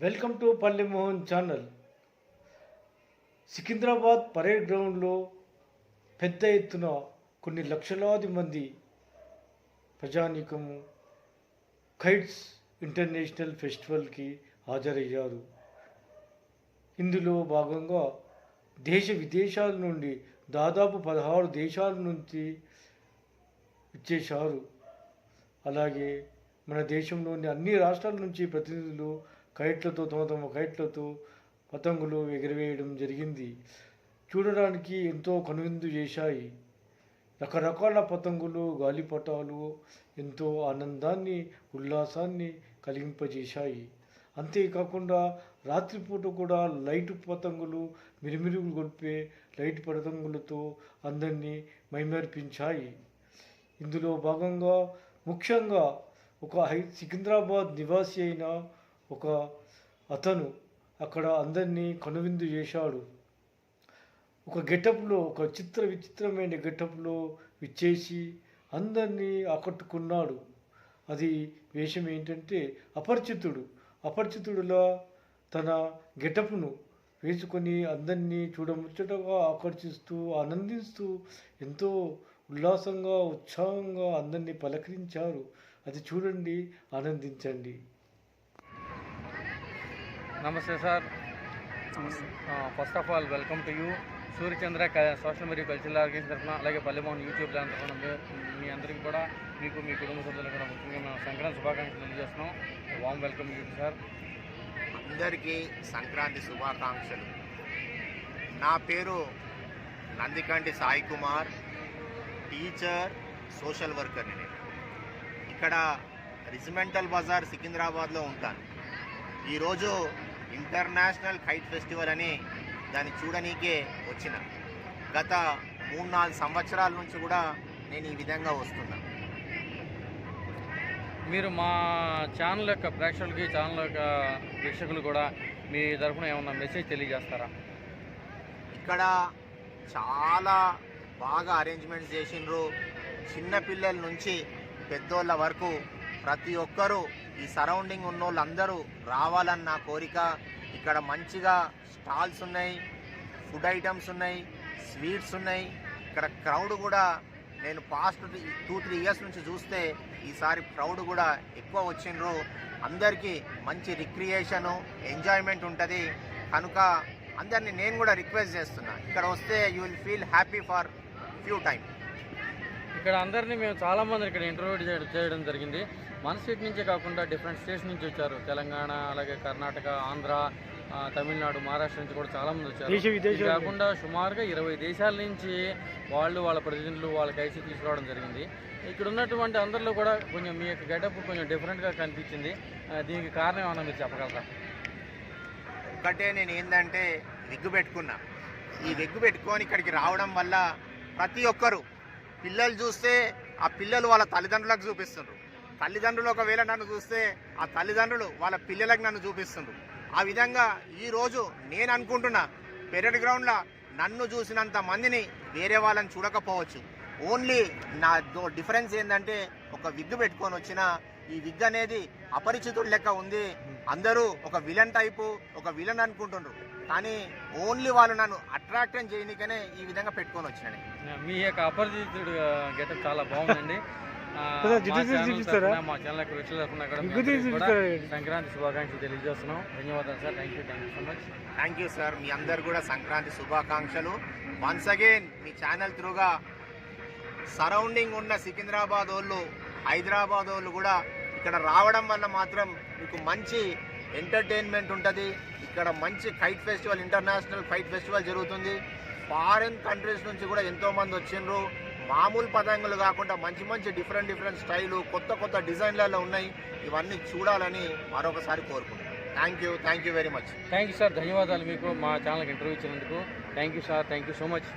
Welcome to పల్లె Mohan channel. Secunderabad parade గ్రౌండ్లో పెద్ద ఎత్తున కొన్ని లక్షలాది మంది ప్రజానీకము కైట్స్ ఇంటర్నేషనల్ ఫెస్టివల్కి హాజరయ్యారు. ఇందులో భాగంగా దేశ విదేశాల నుండి దాదాపు 16 దేశాల నుంచి ఇచ్చేశారు. అలాగే మన దేశంలోని అన్ని రాష్ట్రాల నుంచి ప్రతినిధులు కైట్లతో తమ కైట్లతో పతంగులు ఎగిరివేయడం జరిగింది. చూడడానికి ఎంతో కనువిందు చేశాయి. రకరకాల పతంగులు, గాలిపటాలు ఎంతో ఆనందాన్ని, ఉల్లాసాన్ని కలిగింపజేశాయి. అంతేకాకుండా రాత్రిపూట కూడా లైట్ పతంగులు, మిరుమిరుగు గొల్పే లైట్ పతంగులతో అందరినీ మైమర్పించాయి. ఇందులో భాగంగా ముఖ్యంగా ఒక సికింద్రాబాద్ నివాసి అయిన ఒక అతను అక్కడ అందరినీ కనువిందు చేశాడు. ఒక గెటప్లో, ఒక విచిత్రమైన గెటప్లో విచ్చేసి అందరినీ ఆకట్టుకున్నాడు. అది వేషం ఏంటంటే అపరిచితుడులా తన గెటప్ను వేసుకొని అందరినీ చూడముచ్చటగా ఆకర్షిస్తూ, ఆనందిస్తూ, ఎంతో ఉల్లాసంగా, ఉత్సాహంగా అందరినీ పలకరించారు. అది చూడండి, ఆనందించండి. నమస్తే sir. First of all welcome to you. Suryachandra social మరియు కల్చరల్ ఆర్గనైజేషన్ తరఫున, అలాగే పల్లెమోహన్ యూట్యూబ్ ఛానల్ తరఫున మీ అందరికీ కూడా, మీకు మీ కుటుంబ సభ్యులకు కూడా ముఖ్యంగా మేము సంక్రాంతి శుభాకాంక్షలు తెలియజేస్తున్నాం. Warm welcome you sir. అందరికీ సంక్రాంతి శుభాకాంక్షలు. నా పేరు నందికంటి సాయి కుమార్, టీచర్, సోషల్ వర్కర్ని. నేను ఇక్కడ రెజిమెంటల్ బజార్ సికింద్రాబాద్లో ఉంటాను. ఈరోజు ఇంటర్నేషనల్ కైట్ ఫెస్టివల్ అని దాన్ని చూడనీకే వచ్చిన. గత 3-4 సంవత్సరాల నుంచి కూడా నేను ఈ విధంగా వస్తున్నా. మీరు మా ఛానల్ యొక్క ప్రేక్షకులకి, ఛానల్ యొక్క వీక్షకులు కూడా మీ తరఫున ఏమన్నా మెసేజ్ తెలియజేస్తారా? ఇక్కడ చాలా బాగా అరేంజ్మెంట్స్ చేసిండ్రు. చిన్నపిల్లల నుంచి పెద్దోళ్ళ వరకు ప్రతి ఒక్కరూ, ఈ సరౌండింగ్ ఉన్న వాళ్ళందరూ రావాలని నా కోరిక. ఇక్కడ మంచిగా స్టాల్స్ ఉన్నాయి, ఫుడ్ ఐటమ్స్ ఉన్నాయి, స్వీట్స్ ఉన్నాయి. ఇక్కడ క్రౌడ్ కూడా నేను పాస్ట్ 2-3 ఇయర్స్ నుంచి చూస్తే ఈసారి క్రౌడ్ కూడా ఎక్కువ వచ్చిండ్రు. అందరికీ మంచి రిక్రియేషను, ఎంజాయ్మెంట్ ఉంటుంది. కనుక అందరినీ నేను కూడా రిక్వెస్ట్ చేస్తున్నా, ఇక్కడ వస్తే you will feel happy for few time. ఇక్కడ అందరినీ మేము చాలామంది ఇక్కడ ఇంటర్వ్యూ చేయడం జరిగింది. మన స్టేట్ నుంచే కాకుండా డిఫరెంట్ స్టేట్స్ నుంచి వచ్చారు. తెలంగాణ, అలాగే కర్ణాటక, ఆంధ్ర, తమిళనాడు, మహారాష్ట్ర నుంచి కూడా చాలామంది వచ్చారు. ఇది కాకుండా సుమారుగా 20 దేశాల నుంచి వాళ్ళ ప్రతినిధులు వాళ్ళ కైసి తీసుకురావడం జరిగింది. ఇక్కడ ఉన్నటువంటి అందరిలో కూడా కొంచెం మీ యొక్క గెటప్ కొంచెం డిఫరెంట్గా కనిపించింది. దీనికి కారణం ఏమన్నా మీరు చెప్పగలరా? ఒకటే, నేను ఏంటంటే విగ్గు పెట్టుకున్నా. ఈ విగ్గు పెట్టుకొని ఇక్కడికి రావడం వల్ల ప్రతి ఒక్కరు, పిల్లలు చూస్తే ఆ పిల్లలు వాళ్ళ తల్లిదండ్రులకు చూపిస్తుండ్రు, తల్లిదండ్రులు ఒకవేళ నన్ను చూస్తే ఆ తల్లిదండ్రులు వాళ్ళ పిల్లలకు నన్ను చూపిస్తుండ్రు. ఆ విధంగా ఈరోజు నేను అనుకుంటున్నా, పెరేడ్ గ్రౌండ్లో నన్ను చూసినంత మందిని వేరే వాళ్ళని చూడకపోవచ్చు. ఓన్లీ నా డిఫరెన్స్ ఏంటంటే, ఒక విగ్గు పెట్టుకొని వచ్చిన ఈ విగ్ అనేది అపరిచితుడు లెక్క ఉంది. అందరూ ఒక విలన్ టైపు, ఒక విలన్ అనుకుంటుండ్రు. కానీ ఓన్లీ వాళ్ళు నన్ను అట్రాక్ట్ చేయడానికనే ఈ విధంగా పెట్టుకొని వచ్చిన. మీ యొక్క అపరిచితుడు గెటప్ చాలా బాగుందండి. మా ఛానల్ సంక్రాంతి శుభాకాంక్షలు తెలియజేస్తున్నాం. ధన్యవాదాలు sir. Thank you so much. Thank you sir. మీ అందరు కూడా సంక్రాంతి శుభాకాంక్షలు. వన్స్ అగైన్ మీ ఛానల్ త్రూగా సరౌండింగ్ ఉన్న సికింద్రాబాద్ వాళ్ళు, హైదరాబాద్ వాళ్ళు కూడా ఇక్కడ రావడం వల్ల మాత్రం మీకు మంచి ఎంటర్టైన్మెంట్ ఉంటుంది. ఇక్కడ మంచి kite festival, international kite festival జరుగుతుంది. ఫారిన్ కంట్రీస్ నుంచి కూడా ఎంతోమంది వచ్చిండ్రు. మామూలు పతంగులు కాకుండా మంచి మంచి డిఫరెంట్ స్టైలు, కొత్త డిజైన్లలో ఉన్నాయి. ఇవన్నీ చూడాలని మరొకసారి కోరుకుంటున్నాను. Thank you very much. Thank you sir. ధన్యవాదాలు మీకు మా ఛానల్కి ఇంటర్వ్యూ ఇచ్చినందుకు. Thank you sir. Thank you so much.